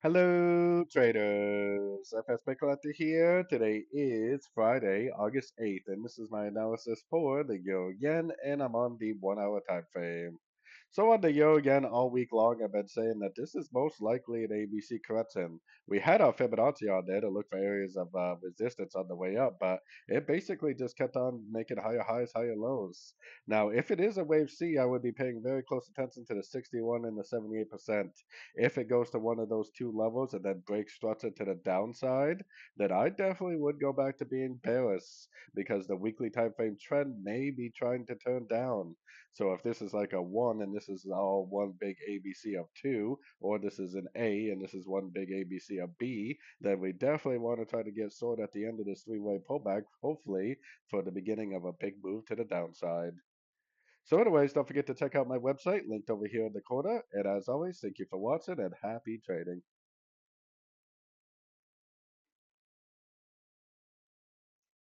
Hello, traders. FX Pip Collector here. Today is Friday, August 8th, and this is my analysis for the Euro Yen, and I'm on the 1 hour time frame. So on the Euro Yen all week long, I've been saying that this is most likely an ABC correction. We had our Fibonacci on there to look for areas of resistance on the way up, but it basically just kept on making higher highs, higher lows. Now, if it is a wave C, I would be paying very close attention to the 61 and the 78%. If it goes to one of those two levels and then breaks structure to the downside, then I definitely would go back to being bearish because the weekly time frame trend may be trying to turn down. So if this is like a one and this is all one big ABC of two, or this is an A and this is one big ABC of B, then we definitely want to try to get short at the end of this three-way pullback, hopefully for the beginning of a big move to the downside. So anyways, don't forget to check out my website linked over here in the corner. And as always, thank you for watching and happy trading.